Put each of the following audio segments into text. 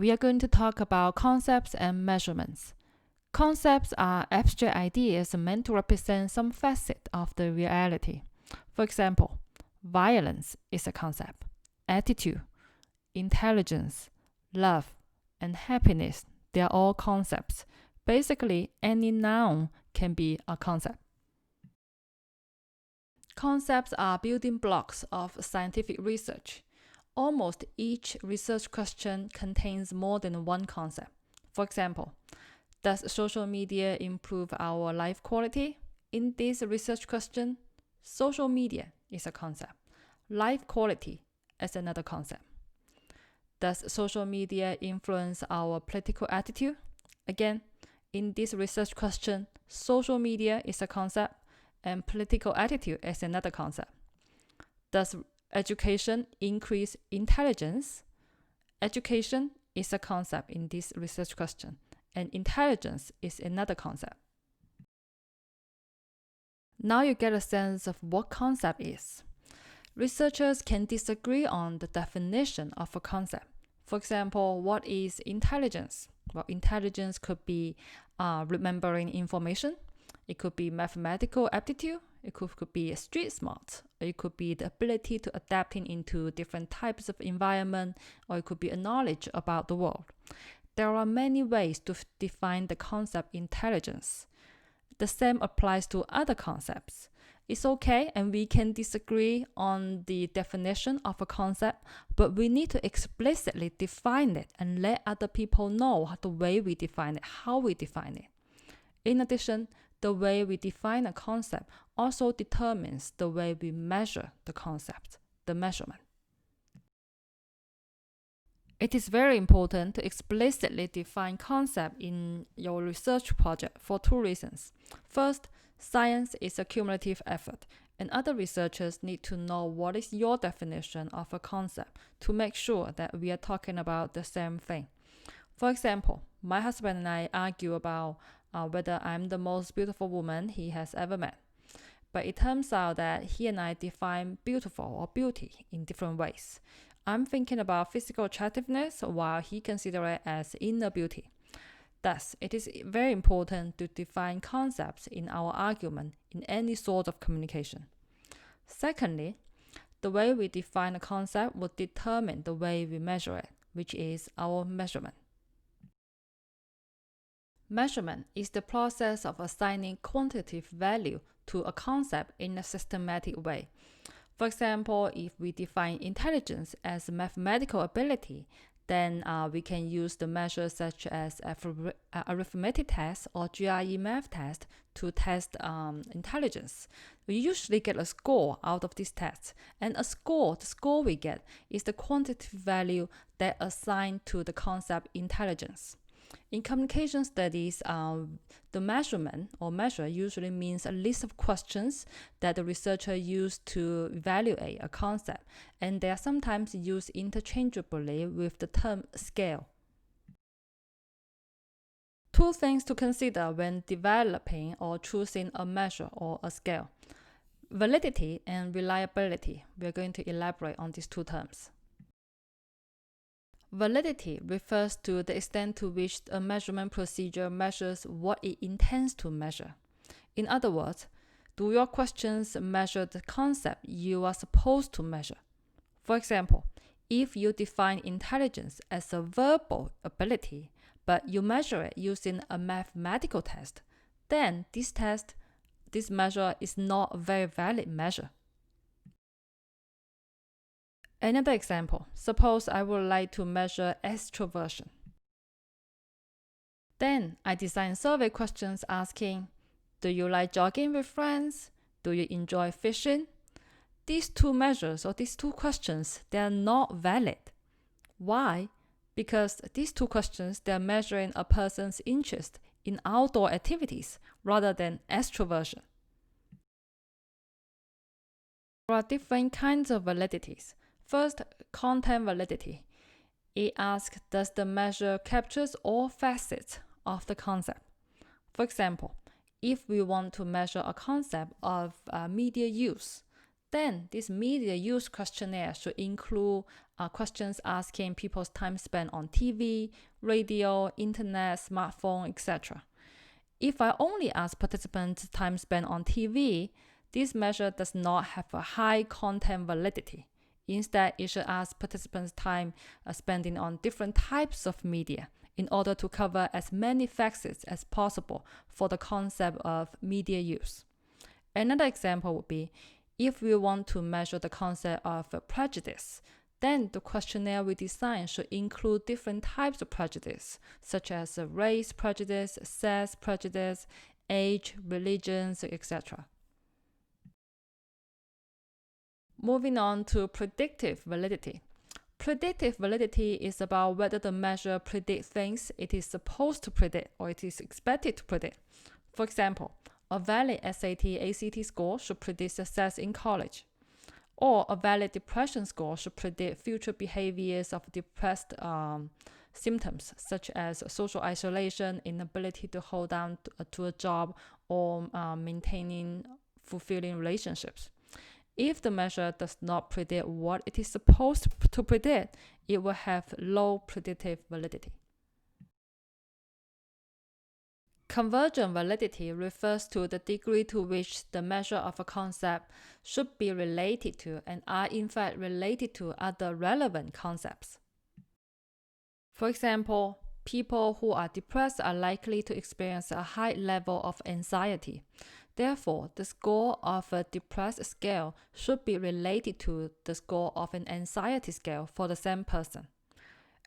we are going to talk about concepts and measurements. Concepts are abstract ideas meant to represent some facet of the reality. For example, violence is a concept, attitude, intelligence, love, and happiness, they are all concepts. Basically, any noun can be a concept. Concepts are building blocks of scientific research. Almost each research question contains more than one concept. For example, does social media improve our life quality? In this research question, social media is a concept. Life quality is another concept. Does social media influence our political attitude? Again, in this research question, social media is a concept and political attitude is another concept. Does education increase intelligence? Education is a concept in this research question, and intelligence is another concept. Now you get a sense of what concept is. Researchers can disagree on the definition of a concept. For example, what is intelligence? Well, intelligence could be remembering information. It could be mathematical aptitude. It could be street smart. It could be the ability to adapting into different types of environment, or it could be a knowledge about the world. There are many ways to define the concept intelligence. The same applies to other concepts. It's okay, and we can disagree on the definition of a concept, but we need to explicitly define it and let other people know the way we define it, how we define it. In addition, the way we define a concept also determines the way we measure the concept, the measurement. It is very important to explicitly define concept in your research project for two reasons. First, science is a cumulative effort, and other researchers need to know what is your definition of a concept to make sure that we are talking about the same thing. For example, my husband and I argue about whether I'm the most beautiful woman he has ever met. But it turns out that he and I define beautiful or beauty in different ways. I'm thinking about physical attractiveness while he considers it as inner beauty. Thus, it is very important to define concepts in our argument in any sort of communication. Secondly, the way we define a concept will determine the way we measure it, which is our measurement. Measurement is the process of assigning quantitative value to a concept in a systematic way. For example, if we define intelligence as mathematical ability, then we can use the measures such as arithmetic test or GRE math test to test intelligence. We usually get a score out of this test, and the score we get is the quantitative value that assigned to the concept intelligence. In communication studies, the measurement or measure usually means a list of questions that the researcher used to evaluate a concept, and they are sometimes used interchangeably with the term scale. Two things to consider when developing or choosing a measure or a scale: validity and reliability. We are going to elaborate on these two terms. Validity refers to the extent to which a measurement procedure measures what it intends to measure. In other words, do your questions measure the concept you are supposed to measure? For example, if you define intelligence as a verbal ability, but you measure it using a mathematical test, then this measure is not a very valid measure. Another example, suppose I would like to measure extroversion. Then I design survey questions asking, do you like jogging with friends? Do you enjoy fishing? These two measures or these two questions, they are not valid. Why? Because these two questions, they are measuring a person's interest in outdoor activities rather than extroversion. There are different kinds of validities. First, content validity. It asks, does the measure captures all facets of the concept? For example, if we want to measure a concept of media use, Then this media use questionnaire should include questions asking people's time spent on TV, radio, internet, smartphone, etc. If I only ask participants time spent on TV, this measure does not have a high content validity. Instead, it should ask participants time spending on different types of media in order to cover as many facets as possible for the concept of media use. Another example would be if we want to measure the concept of prejudice, then the questionnaire we design should include different types of prejudice, such as race prejudice, sex prejudice, age, religions, etc. Moving on to predictive validity. Predictive validity is about whether the measure predicts things it is supposed to predict or it is expected to predict. For example, a valid SAT/ACT score should predict success in college, or a valid depression score should predict future behaviors of depressed symptoms, such as social isolation, inability to hold on to a job, or maintaining fulfilling relationships. If the measure does not predict what it is supposed to predict, it will have low predictive validity. Convergent validity refers to the degree to which the measure of a concept should be related to and are in fact related to other relevant concepts. For example, people who are depressed are likely to experience a high level of anxiety. Therefore, the score of a depressed scale should be related to the score of an anxiety scale for the same person.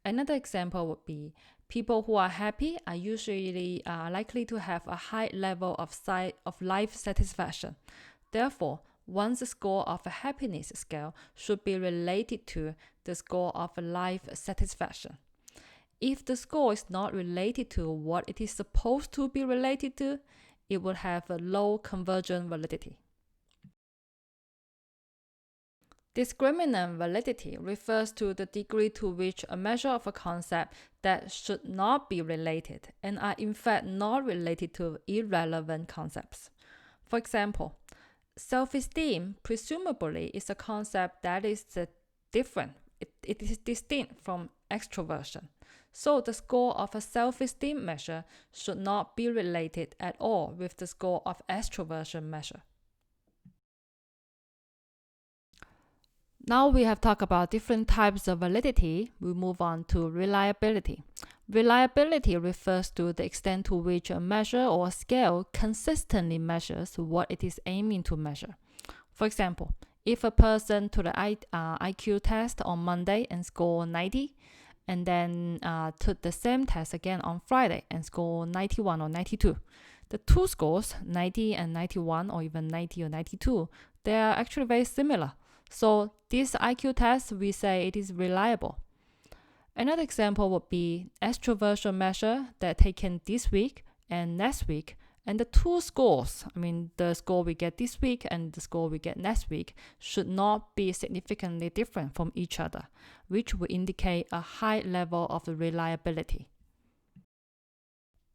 Another example would be people who are happy are usually likely to have a high level of life satisfaction. Therefore, one's score of a happiness scale should be related to the score of life satisfaction. If the score is not related to what it is supposed to be related to, it would have a low convergent validity. Discriminant validity refers to the degree to which a measure of a concept that should not be related and are in fact not related to irrelevant concepts. For example, self-esteem presumably is a concept that is different. It is distinct from extroversion. So the score of a self-esteem measure should not be related at all with the score of extroversion measure. Now we have talked about different types of validity. We move on to reliability. Reliability refers to the extent to which a measure or a scale consistently measures what it is aiming to measure. For example, if a person took the IQ test on Monday and scored 90, and then took the same test again on Friday and scored 91 or 92. The two scores, 90 and 91 or even 90 or 92, they are actually very similar. So this IQ test, we say it is reliable. Another example would be extroversion measure that taken this week and next week. And the two scores, the score we get this week and the score we get next week, should not be significantly different from each other, which would indicate a high level of reliability.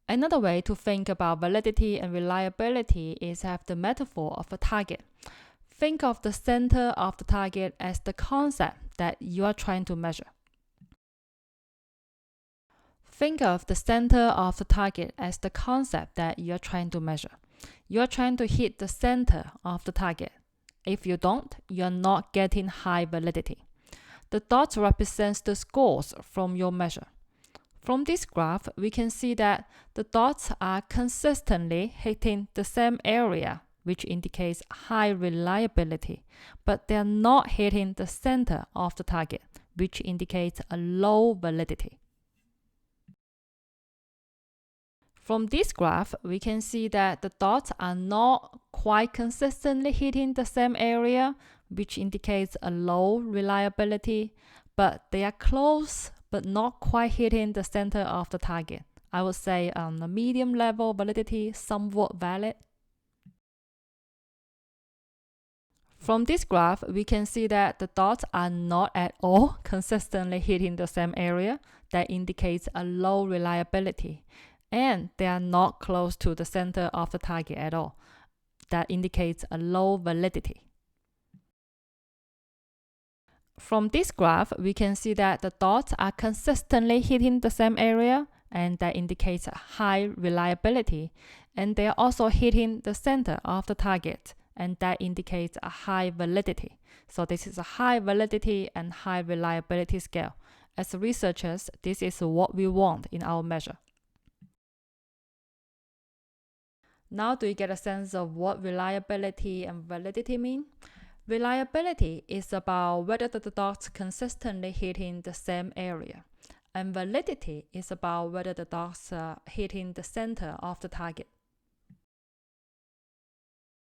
Another way to think about validity and reliability is have the metaphor of a target. Think of the center of the target as the concept that you are trying to measure. Think of the center of the target as the concept that you are trying to measure. You are trying to hit the center of the target. If you don't, you are not getting high validity. The dots represents the scores from your measure. From this graph, we can see that the dots are consistently hitting the same area, which indicates high reliability, but they are not hitting the center of the target, which indicates a low validity. From this graph, we can see that the dots are not quite consistently hitting the same area, which indicates a low reliability, but they are close but not quite hitting the center of the target. I would say a medium level validity, somewhat valid. From this graph, we can see that the dots are not at all consistently hitting the same area. That indicates a low reliability. And they are not close to the center of the target at all. That indicates a low validity. From this graph, we can see that the dots are consistently hitting the same area, and that indicates high reliability. And they are also hitting the center of the target, and that indicates a high validity. So this is a high validity and high reliability scale. As researchers, this is what we want in our measure. Now, do you get a sense of what reliability and validity mean? Reliability is about whether the dots consistently hitting the same area, and validity is about whether the dots are hitting the center of the target.